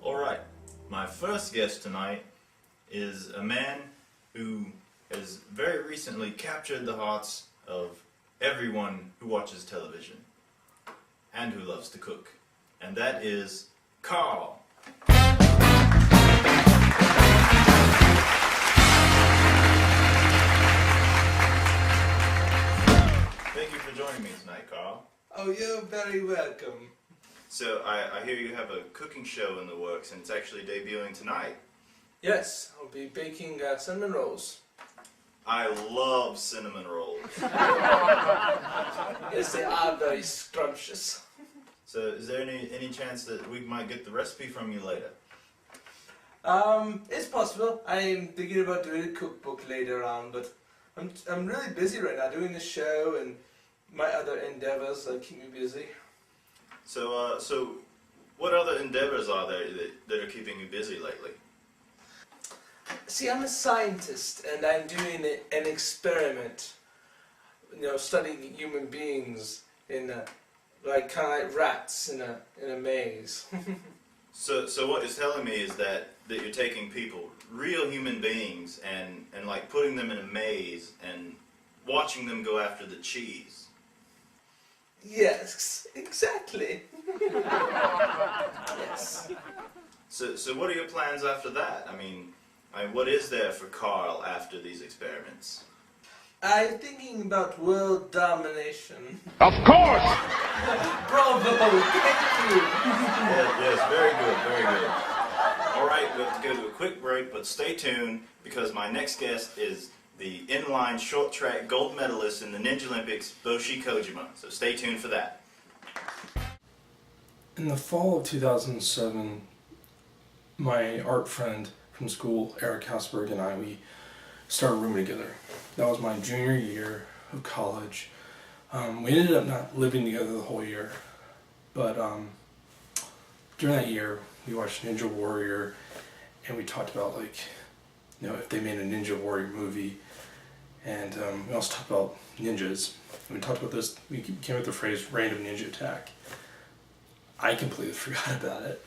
Alright, my first guest tonight is a man who has very recently captured the hearts of everyone who watches television and who loves to cook, and that is Carl. Thank you for joining me tonight, Carl. Oh, you're very welcome. So I hear you have a cooking show in the works, and it's actually debuting tonight. Yes, I'll be baking cinnamon rolls. I love cinnamon rolls. Yes, they are very scrumptious. So is there any chance that we might get the recipe from you later? It's possible. I'm thinking about doing a cookbook later on, but I'm really busy right now doing the show and my other endeavors that keep me busy. So what other endeavors are there that are keeping you busy lately? See, I'm a scientist and I'm doing an experiment. Studying human beings in kind of like rats in a maze. So what it's telling me is that you're taking people, real human beings, and like putting them in a maze and watching them go after the cheese. Yes, exactly. Yes. So what are your plans after that? I mean, what is there for Carl after these experiments? I'm thinking about world domination. Of course! Bravo! Thank you! Yes, very good, very good. Alright, we have to go to a quick break, but stay tuned because my next guest is the inline short track gold medalist in the Ninja Olympics, Boshi Kojima. So stay tuned for that. In the fall of 2007, my art friend from school, Eric Hausberg, and we started rooming together. That was my junior year of college. We ended up not living together the whole year, but during that year, we watched Ninja Warrior, and we talked about if they made a Ninja Warrior movie, and we also talked about ninjas. And we talked about this. We came up with the phrase "random ninja attack." I completely forgot about it.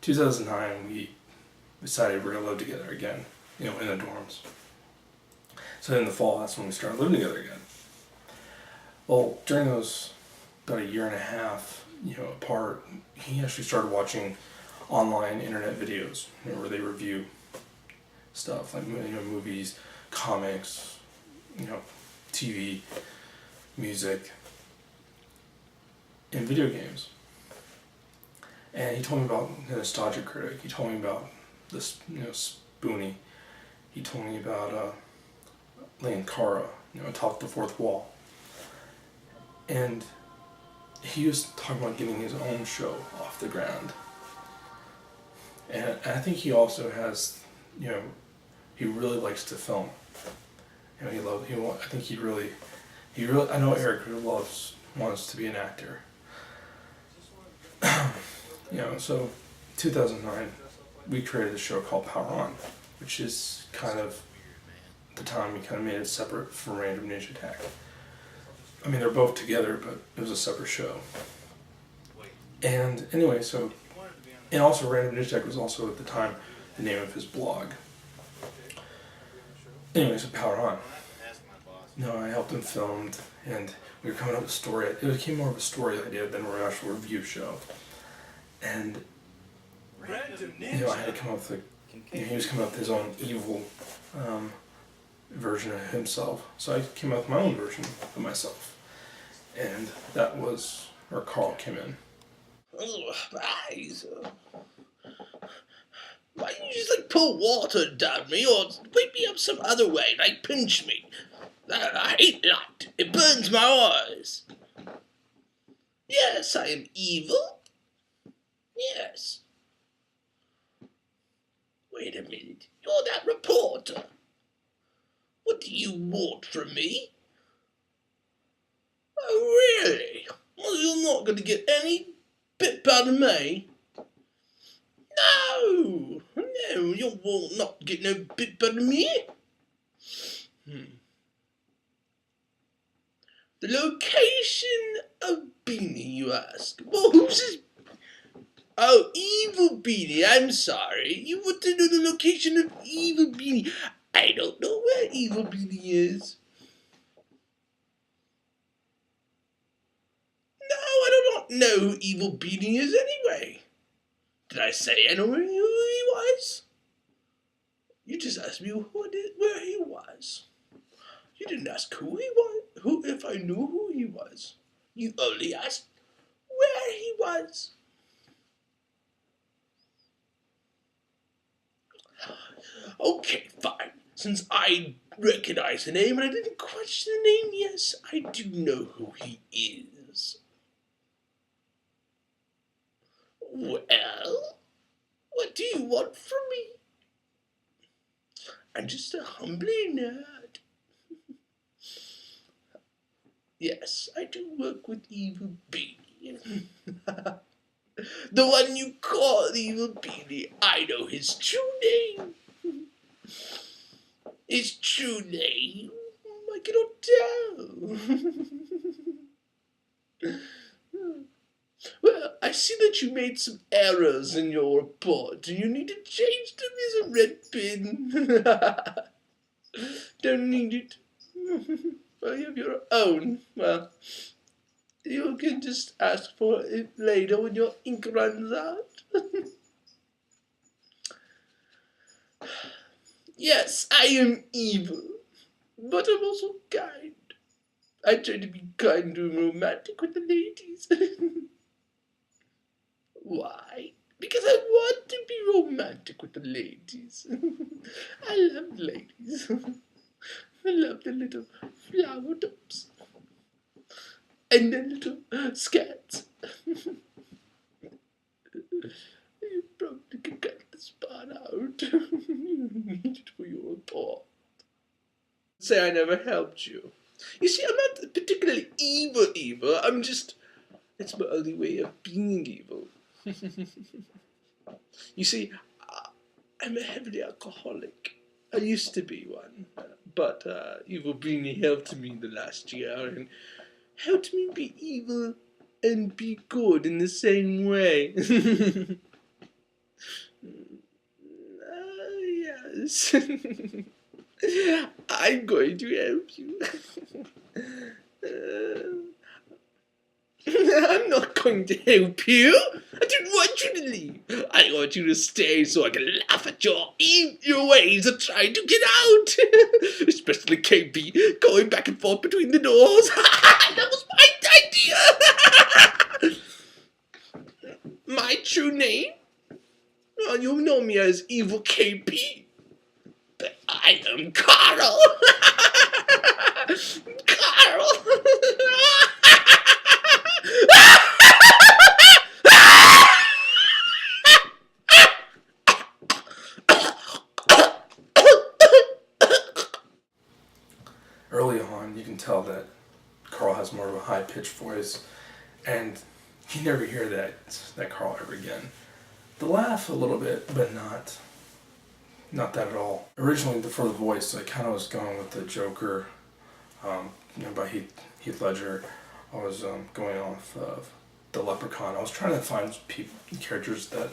2009, we decided we're gonna live together again, in the dorms. So in the fall, that's when we started living together again. Well, during those about a year and a half, apart, he actually started watching online internet videos, where they review stuff like movies, comics, TV, music, and video games. And he told me about the Nostalgia Critic. He told me about this, Spoonie. He told me about Lankara, Atop the Fourth Wall. And he was talking about getting his own show off the ground. And I think he also has, he really likes to film. I know Eric wants to be an actor. So 2009, we created a show called Power On, which is kind of, at the time, we kind of made it separate from Random Ninja Attack. I mean, they're both together, but it was a separate show. And anyway, and also Random Ninja Attack was also at the time the name of his blog. Anyway, so Power On. I helped him film, and we were coming up with a story. It became more of a story idea than an actual review show. And I had to come up with he was coming up with his own evil version of himself. So I came up with my own version of myself. And that was where Carl came in. Oh, why don't you just pour water down me or wake me up some other way, pinch me? I hate that. It burns my eyes. Yes, I am evil. Yes. Wait a minute. You're that reporter. What do you want from me? Oh, really? Well, you're not going to get any bit out of me. No, you will not get no bit out of me. The location of Beanie, you ask? Well, who's his Oh, Evil Beanie, I'm sorry. You want to know the location of Evil Beanie? I don't know where Evil Beanie is. No, I don't know who Evil Beanie is anyway. Did I say I know who he was? You just asked me where he was. You didn't ask who he was, if I knew who he was. You only asked where he was. Okay, fine. Since I recognize the name and I didn't question the name, yes, I do know who he is. Well, what do you want from me? I'm just a humbly nerd. Yes, I do work with Evil Beanie. The one you call Evil Beanie, I know his true name. His true name? I cannot tell. Well, I see that you made some errors in your report, and you need to change them. There's a red pin. Don't need it. Well, you have your own. Well, you can just ask for it later when your ink runs out. Yes, I am evil, but I'm also kind. I try to be kind and romantic with the ladies. Why? Because I want to be romantic with the ladies. I love ladies. I love the little flower tops. And the little scats. You probably can cut the spot out. You need it for your report. Say I never helped you. You see, I'm not particularly evil. I'm just... It's my only way of being evil. You see, I'm a heavily alcoholic. I used to be one. But Evil Beanie helped me the last year and helped me be evil and be good in the same way. Yes. I'm going to help you. I'm not going to help you. I didn't want you to leave. I want you to stay so I can laugh at your ways of trying to get out. Especially KB going back and forth between the doors. That was my idea. My true name? Well, you know me as Evil KP. But I am Carl. Carl. Early on, you can tell that Carl has more of a high-pitched voice, and you never hear that Carl ever again. The laugh a little bit, but not that at all. Originally, for the voice, I kind of was going with the Joker, by Heath Ledger. I was going off of the Leprechaun. I was trying to find characters that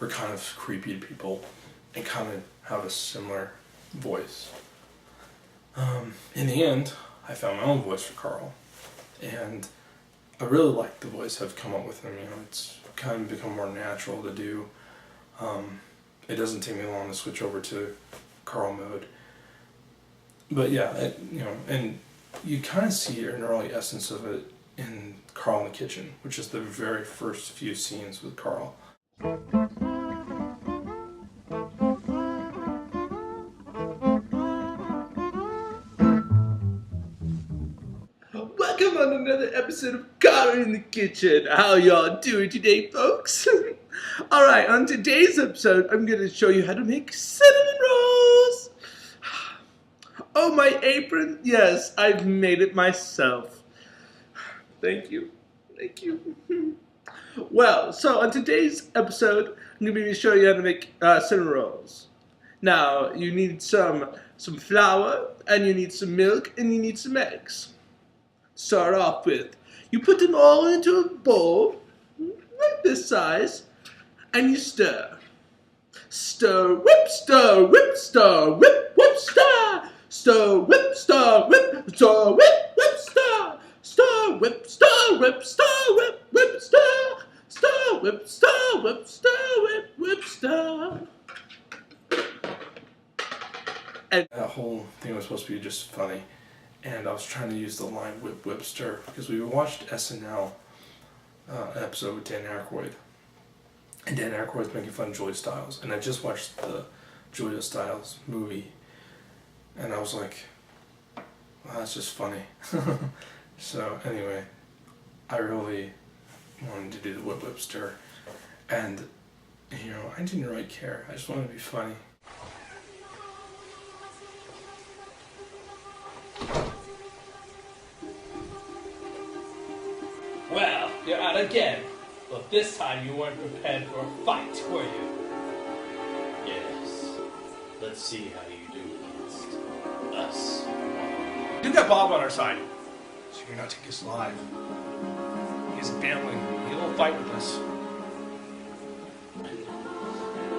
were kind of creepy to people and kind of have a similar voice. In the end, I found my own voice for Carl, and I really like the voice I've come up with him. It's kind of become more natural to do. It doesn't take me long to switch over to Carl mode. But yeah, and you kind of see an early essence of it in Carl in the Kitchen, which is the very first few scenes with Carl. Welcome on another episode of Carl in the Kitchen. How y'all doing today, folks? Alright, on today's episode, I'm going to show you how to make cinnamon rolls. Oh, my apron? Yes, I've made it myself. Thank you. Thank you. Well, so on today's episode, I'm going to be showing you how to make cinnamon rolls. Now, you need some flour, and you need some milk, and you need some eggs. Start off with, you put them all into a bowl, like this size, and you stir. Stir, whip, stir, whip, stir, whip, whip, stir. Stir, whip, stir, whip, stir, whip, whip, stir. Stir, whip, stir, whip, stir, whip, whip, stir. Stir, whip, stir, whip, stir, whip, whip, stir. That whole thing was supposed to be just funny, and I was trying to use the line "whip, whip, stir" because we watched SNL episode with Dan Aykroyd, and Dan Aykroyd's making fun of Julia Stiles, and I just watched the Julia Stiles movie, and I was like, well, that's just funny. So anyway, I really wanted to do the whip, whip, stir, and you know, I didn't really care. I just wanted to be funny. Well, you're out again. But this time you weren't prepared for a fight, were you? Yes. Let's see how you do against us. You got Bob on our side. So you're not taking us alive. He's gambling. He won't fight with us.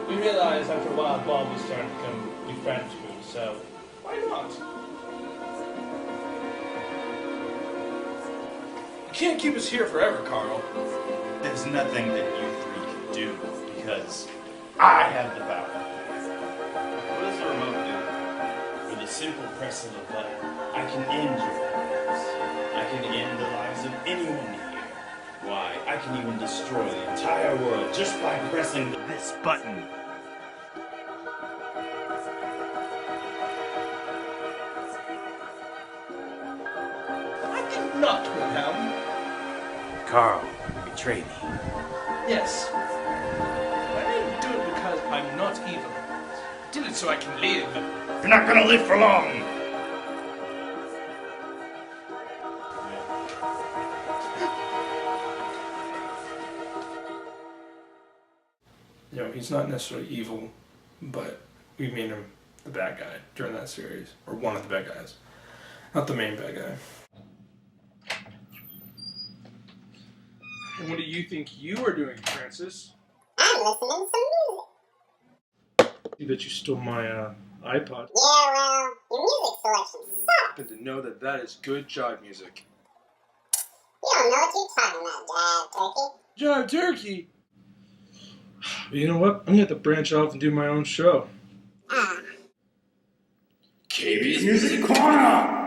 We realized after a while Bob was starting to be friends with you, so why not? You can't keep us here forever, Carl. There's nothing that you three can do because I have the power. What does the remote do? With a simple press of a button, I can end your lives. I can end the lives of anyone here. Why, I can even destroy the entire world just by pressing this button. I think not, Wilhelm. Carl, you betrayed me. Yes. But I didn't do it because I'm not evil. I did it so I can live. You're not gonna live for long! You know, he's not necessarily evil, but we made him the bad guy during that series, or one of the bad guys. Not the main bad guy. And what do you think you are doing, Francis? I'm listening to some music. See that you stole my iPod. Yeah, well, your music selection sucks. Happen to know that that is good jive music. You don't know what you're talking about, Dad, Turkey. Jive turkey! But you know what? I'm gonna have to branch off and do my own show. Ah, KB's Music Corner!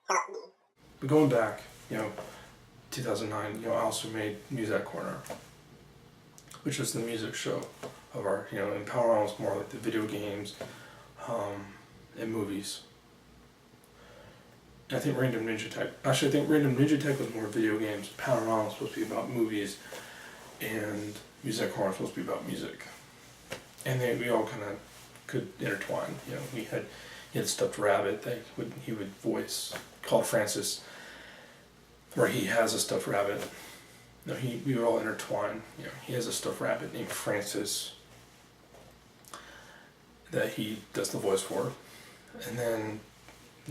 help me. But going back, you know, 2009, you know, I also made Music Corner, which was the music show of our, you know, and Power On was more like the video games and movies. I think Random Ninja Tech, actually I think Random Ninja Tech was more video games. Power On was supposed to be about movies, and Music Corner was supposed to be about music. And then we all kind of could intertwine. You know, he had Stuffed Rabbit that he would voice, called Francis, where he has a stuffed rabbit. No, we would all intertwine. You know, he has a stuffed rabbit named Francis that he does the voice for, and then,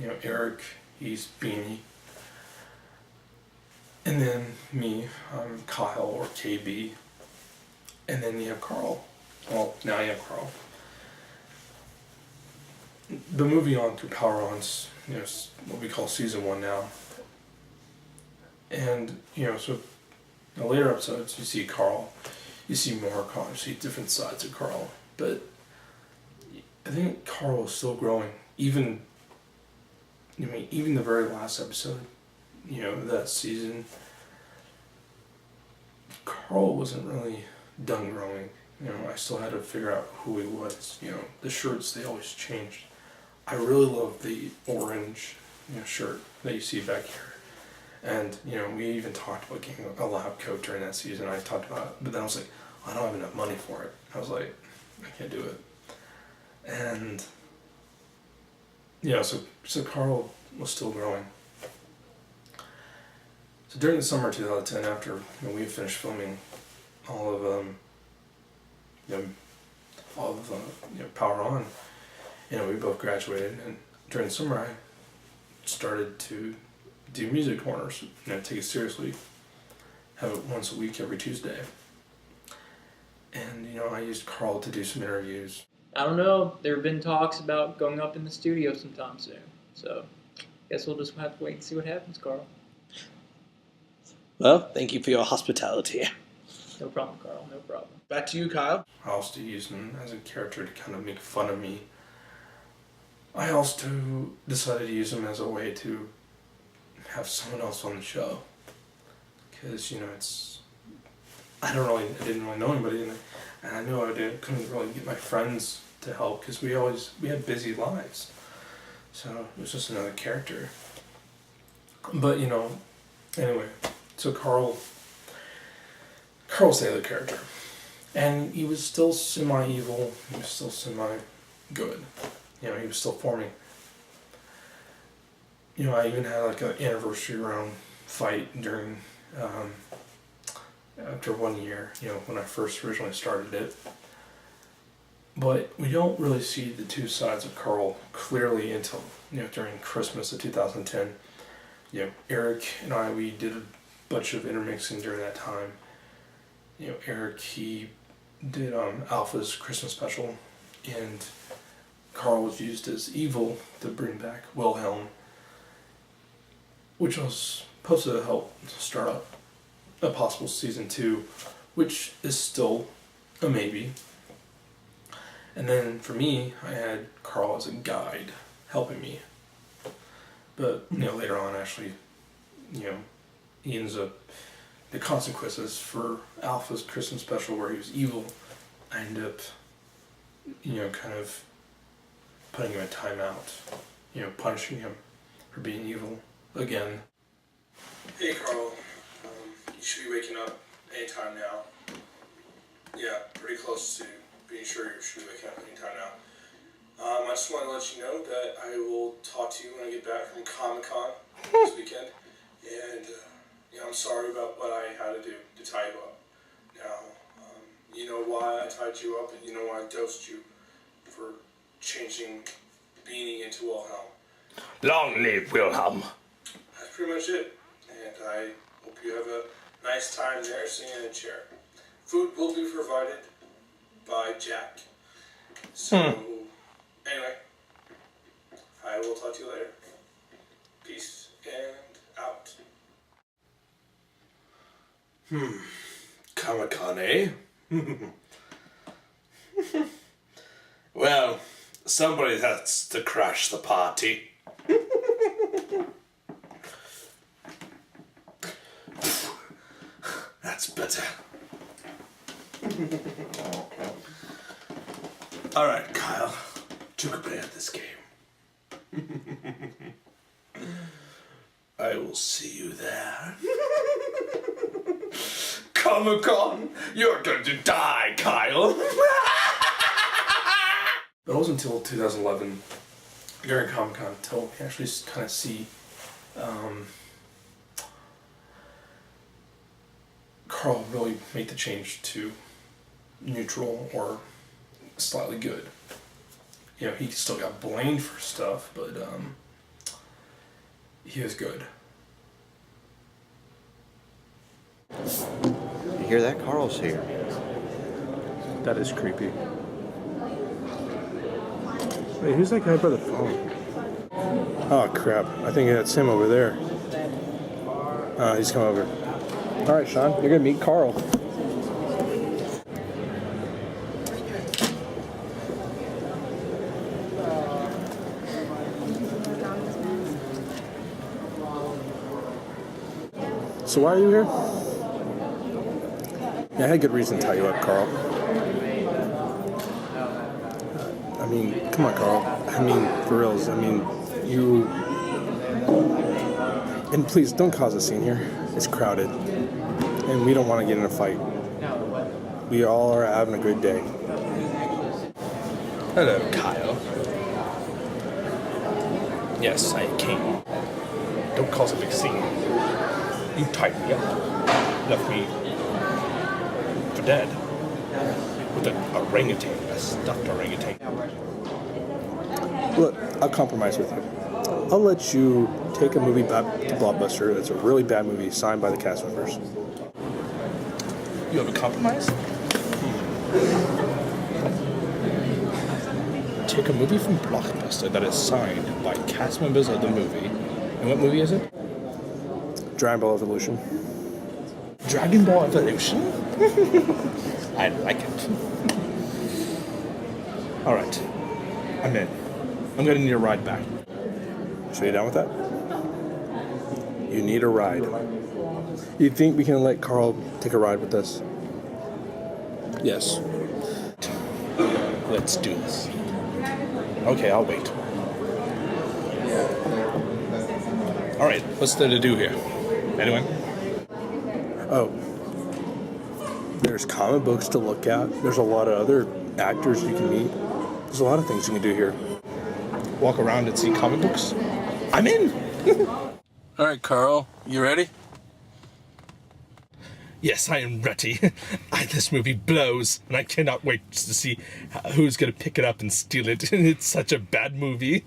you know, Eric, he's Beanie, and then me, I'm Kyle or KB, and then you have Carl. Well, now you have Carl. The movie on through Power On's, you know, what we call season 1 now. And, you know, so in the later episodes, you see Carl, you see more Carl, you see different sides of Carl. But I think Carl is still growing. Even the very last episode, you know, that season, Carl wasn't really done growing. You know, I still had to figure out who he was. You know, the shirts, they always changed. I really love the orange, you know, shirt that you see back here. And, you know, we even talked about getting a lab coat during that season. I talked about it, but then I was like, I don't have enough money for it. I was like, I can't do it. And, you know, so Carl was still growing. So during the summer of 2010, after, you know, we had finished filming all of Power On, you know, we both graduated, and during the summer I started to do music corners, you know, take it seriously, have it once a week every Tuesday. And, I used Carl to do some interviews. I don't know. There have been talks about going up in the studio sometime soon. So, guess we'll just have to wait and see what happens, Carl. Well, thank you for your hospitality. No problem, Carl. No problem. Back to you, Kyle. I also used him as a character to kind of make fun of me. I also decided to use him as a way to have someone else on the show. Because, I didn't really know anybody, and I knew couldn't really get my friends to help because we had busy lives. So it was just another character. But, anyway, so Carl's the other character. And he was still semi-evil, he was still semi-good. He was still forming. I even had like an anniversary round fight during, after 1 year, when I first originally started it. But we don't really see the two sides of Carl clearly until, during Christmas of 2010. Eric and we did a bunch of intermixing during that time. Eric, he did Alpha's Christmas special, and Carl was used as evil to bring back Wilhelm, which was supposed to help start up a possible season 2, which is still a maybe. And then for me, I had Carl as a guide helping me. But, later on, actually, he ends up, the consequences for Alpha's Christmas special where he was evil, I end up, kind of putting him in timeout, punishing him for being evil again. Hey Carl, you should be waking up anytime now. Yeah, pretty close to being sure you should be waking up anytime now. I just want to let you know that I will talk to you when I get back from Comic-Con this weekend. And, I'm sorry about what I had to do to tie you up. Now, you know why I tied you up, and you know why I dosed you for changing Beanie into Wilhelm. Long live Wilhelm. That's pretty much it. And I hope you have a nice time there sitting in a chair. Food will be provided by Jack. So, anyway, I will talk to you later. Peace and out. Comic-Con, eh? Well, somebody has to crash the party. That's better. Alright, Kyle. You can play at this game. I will see you there. Comic-Con, you're going to die, Kyle. But it wasn't until 2011, during Comic-Con, until we actually kind of see Carl really make the change to neutral or slightly good. He still got blamed for stuff, but he was good. You hear that? Carl's here. That is creepy. Wait, who's that guy by the phone? Oh crap! I think that's him over there. He's come over. All right, Sean, you're gonna meet Carl. So why are you here? Yeah, I had good reason to tie you up, Carl. I mean, come on, Carl. I mean, for reals. I mean, you... And please, don't cause a scene here. It's crowded. And we don't want to get in a fight. We all are having a good day. Hello, Kyle. Yes, I came. Don't cause a big scene. You tied me up. Left me for dead. With an orangutan, a stuffed orangutan. Look, I'll compromise with you. I'll let you take a movie back to Blockbuster that's a really bad movie signed by the cast members. You have a compromise? Take a movie from Blockbuster that is signed by cast members of the movie. And what movie is it? Dragon Ball Evolution. Dragon Ball Evolution? I like it. Alright. I'm in. I'm gonna need a ride back. So you down with that? You need a ride. You think we can let Carl take a ride with us? Yes. Let's do this. Okay, I'll wait. Alright, what's there to do here? Anyone? Oh. There's comic books to look at. There's a lot of other actors you can meet. There's a lot of things you can do here. Walk around and see comic books? I'm in! Alright, Carl, you ready? Yes, I am ready. This movie blows, and I cannot wait to see who's going to pick it up and steal it. It's such a bad movie.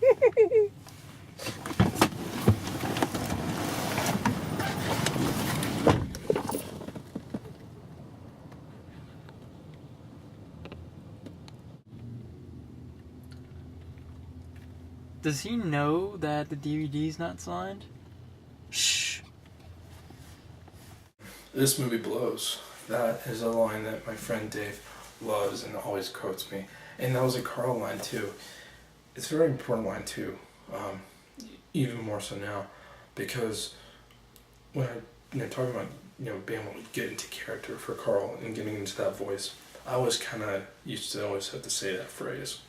Does he know that the DVD's not signed? Shh. This movie blows. That is a line that my friend Dave loves and always quotes me. And that was a Carl line too. It's a very important line too. Even more so now. Because when I talking about being able to get into character for Carl and getting into that voice, I always kind of used to always have to say that phrase.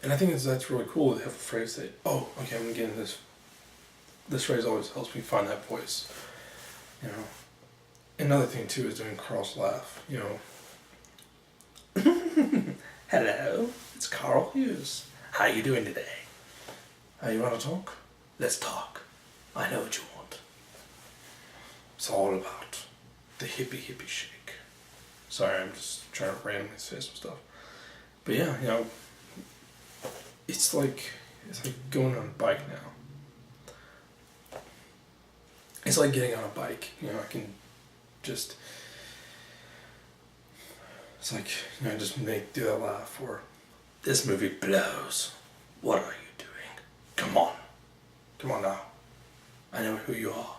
And I think that's really cool to have a phrase that, oh, okay, I'm going to get into this. This phrase always helps me find that voice. Another thing too is doing Carl's laugh. Hello, it's Carl Hughes. How you doing today? You want to talk? Let's talk. I know what you want. It's all about the hippie shake. Sorry, I'm just trying to randomly say some stuff. But yeah, it's like going on a bike now. It's like getting on a bike. I can just, it's like, just do that laugh or, this movie blows. What are you doing? Come on. Come on now. I know who you are.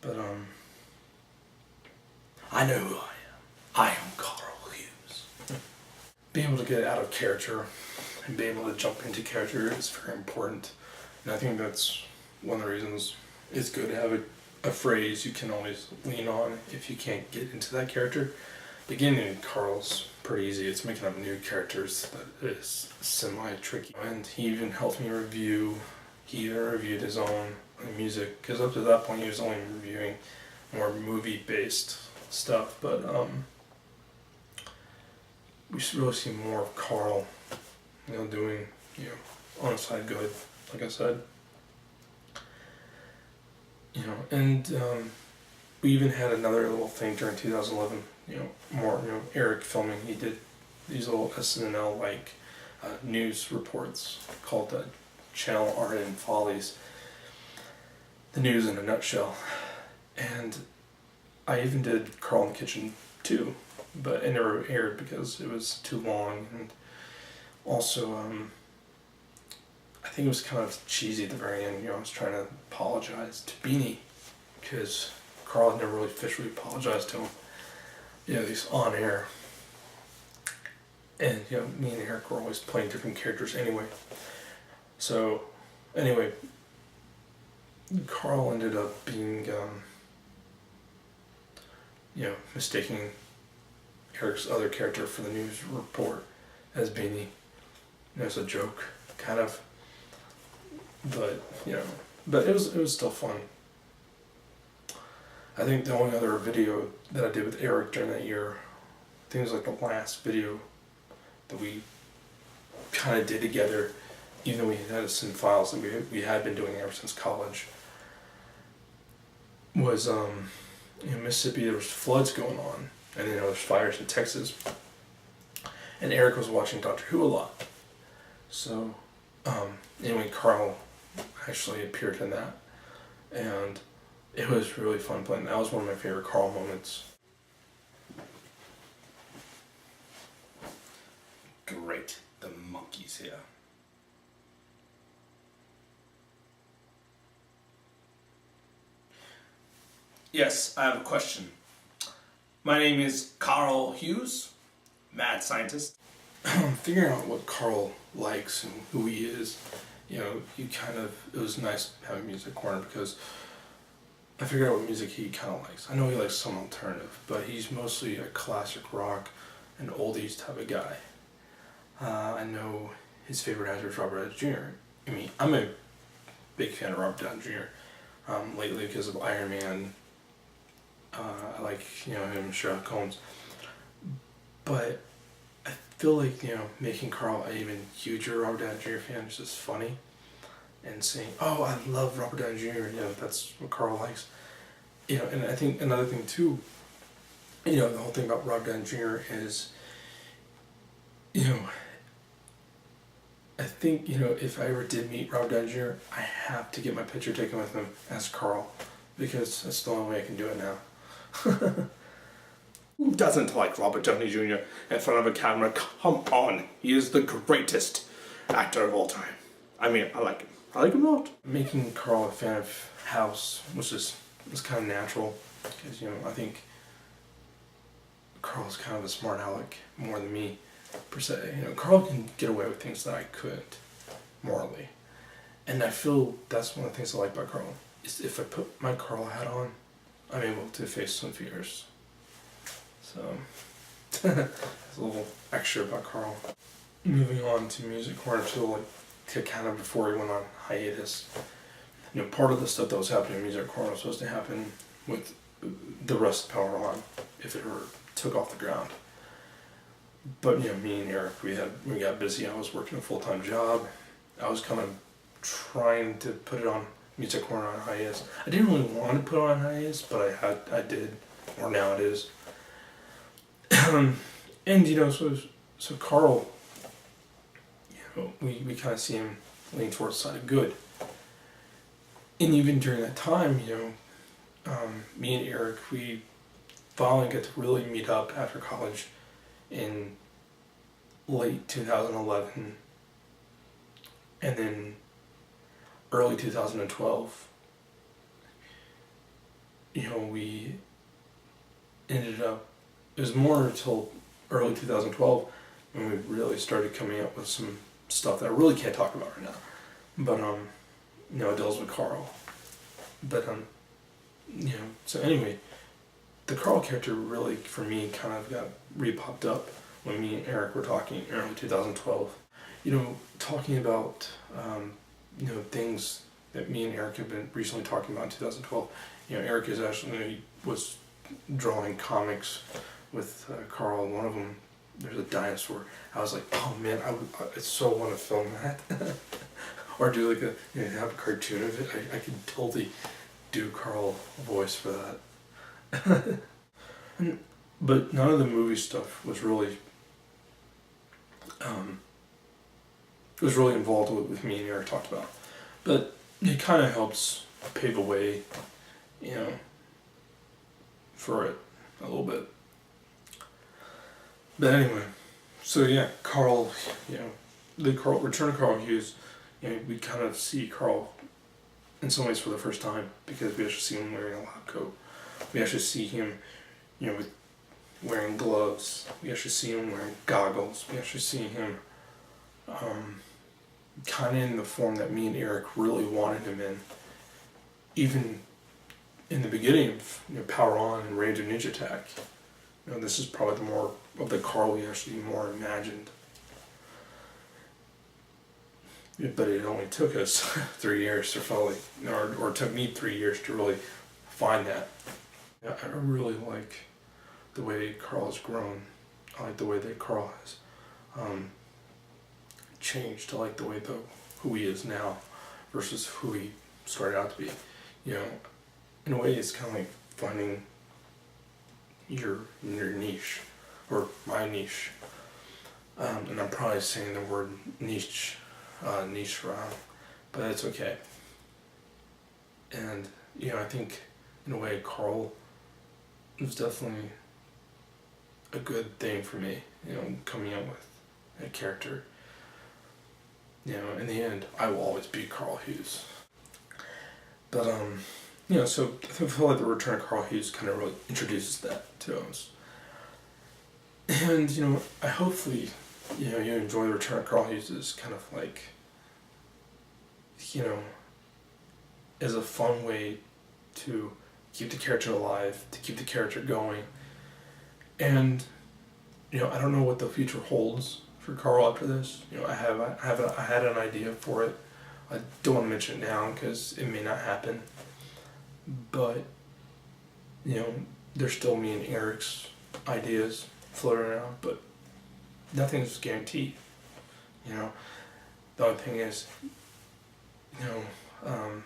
But, I know who I am. I am Carl Hughes. Being able to get out of character and being able to jump into character is very important. And I think that's one of the reasons it's good to have a phrase you can always lean on if you can't get into that character. Beginning in Carl's pretty easy. It's making up new characters that is semi-tricky. And he even helped me review. He even reviewed his own music, because up to that point he was only reviewing more movie-based stuff. But we should really see more of Carl, doing, on the side good, like I said. And we even had another little thing during 2011, more, Eric filming. He did these little SNL like news reports called Channel Art and Follies, the news in a nutshell. And I even did Carl in the Kitchen too, but it never aired because it was too long, and also I think it was kind of cheesy at the very end. I was trying to apologize to Beanie because Carl had never really officially apologized to him. These on air. And me and Eric were always playing different characters anyway. So anyway, Carl ended up being mistaking Eric's other character for the news report as Beanie. As a joke, kind of. But but it was still fun. I think the only other video that I did with Eric during that year, I think it was like the last video that we kind of did together, even though we had to send files that we had been doing ever since college, was in Mississippi. There was floods going on, and there's fires in Texas, and Eric was watching Doctor Who a lot. So anyway, Carl actually appeared in that, and it was really fun playing. That was one of my favorite Carl moments. Great, the monkey's here. Yes, I have a question. My name is Carl Hughes, mad scientist. Figuring out what Carl likes and who he is, you know, it was nice having Music Corner because I figured out what music he kind of likes. I know he likes some alternative, but he's mostly a classic rock and oldies type of guy. I know his favorite actor is Robert Downey Jr. I mean, I'm a big fan of Robert Downey Jr. Lately because of Iron Man. I like, you know, him and Sherlock Holmes. But I feel like, you know, making Carl an even huger Robert Downey Jr. fan is just funny. And saying, oh, I love Robert Downey Jr., you know, that's what Carl likes. You know, and I think another thing too, you know, the whole thing about Robert Downey Jr. is, you know, I think, you know, if I ever did meet Robert Downey Jr., I have to get my picture taken with him as Carl, because that's the only way I can do it now. Who doesn't like Robert Downey Jr. in front of a camera? Come on, he is the greatest actor of all time. I mean, I like him. I like him a lot. Making Carl a fan of House was kind of natural, because, you know, I think Carl's kind of a smart aleck more than me, per se. You know, Carl can get away with things that I couldn't, morally. And I feel that's one of the things I like about Carl, is if I put my Carl hat on, I'm able to face some fears. So, that's a little extra about Carl. Moving on to Music Corner, to kind of before he went on hiatus. You know, part of the stuff that was happening in Music Corner was supposed to happen with the rest of Power On, if it ever took off the ground. But, you know, me and Eric, we got busy. I was working a full-time job. I was kind of trying to put it on Music Corner on hiatus. I didn't really want to put it on hiatus, but I did, or now it is. And, you know, so Carl, you know, we kind of see him lean towards the side of good. And even during that time, you know, me and Eric, we finally got to really meet up after college in late 2011, and then early 2012, you know, we ended up, it was more until early 2012 when we really started coming up with some stuff that I really can't talk about right now, but you know, it deals with Carl. But you know, so anyway, the Carl character really, for me, kind of got re-popped up when me and Eric were talking in early 2012. You know, talking about, you know, things that me and Eric have been recently talking about in 2012. You know, Eric is actually, was drawing comics with Carl, and one of them, there's a dinosaur. I was like, oh man, I so want to film that. Or do like you know, have a cartoon of it. I could totally do Carl voice for that. But none of the movie stuff was really involved with me and Eric talked about. But it kind of helps pave a way, you know, for it a little bit. But anyway, so yeah, Carl, you know, Return of Carl Hughes, you know, we kind of see Carl in some ways for the first time, because we actually see him wearing a lab coat. We actually see him, you know, wearing gloves. We actually see him wearing goggles. We actually see him kind of in the form that me and Eric really wanted him in. Even in the beginning of, you know, Power On and Ranger Ninja Attack. You know, this is probably the more of the Carl we actually more imagined. But it only took us 3 years to finally, or it took me 3 years to really find that. Yeah, I really like the way Carl has grown. I like the way that Carl has changed. I like the way who he is now versus who he started out to be. You know, in a way, it's kind of like finding your niche, or my niche. And I'm probably saying the word niche wrong, but it's okay. And, you know, I think in a way Carl was definitely a good thing for me, you know, coming up with a character. You know, in the end, I will always be Carl Hughes. But, you know, so I feel like the return of Carl Hughes kind of really introduces that to us. And, you know, I hopefully, you know, you enjoy the return of Carl Hughes as kind of like, you know, as a fun way to keep the character alive, to keep the character going. And, you know, I don't know what the future holds for Carl after this. You know, I had an idea for it. I don't want to mention it now because it may not happen. But, you know, there's still me and Eric's ideas floating around, but nothing's guaranteed. You know, the only thing is, you know,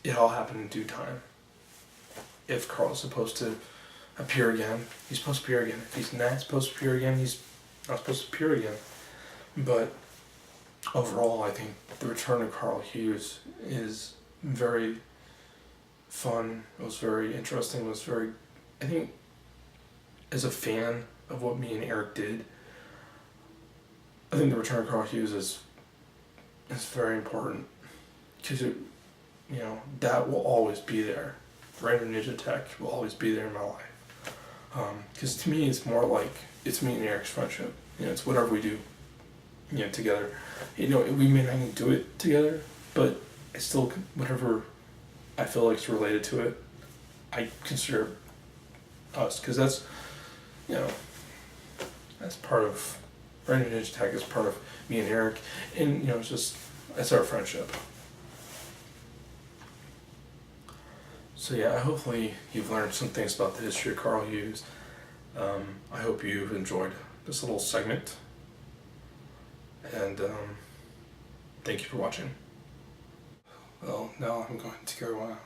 it all happened in due time. If Carl's supposed to appear again, he's supposed to appear again. If he's not supposed to appear again, he's not supposed to appear again. But overall, I think the return of Carl Hughes is very fun. It was very interesting. It was very, I think, as a fan of what me and Eric did, I think the return of Carl Hughes is very important because it, you know, that will always be there. Random Ninja Tech will always be there in my life. Because to me, it's more like it's me and Eric's friendship. You know, it's whatever we do, you know, together. You know, we may not even do it together, but it's still whatever I feel like is related to it, I consider us, because that's, you know, that's part of Random Ninja Tech is part of me and Eric, and you know, it's just that's our friendship. So yeah, hopefully you've learned some things about the history of Carl Hughes. I hope you've enjoyed this little segment, and thank you for watching. Well, now I'm going to go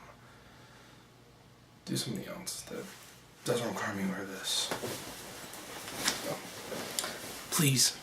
do something else that doesn't require me to wear this. So, please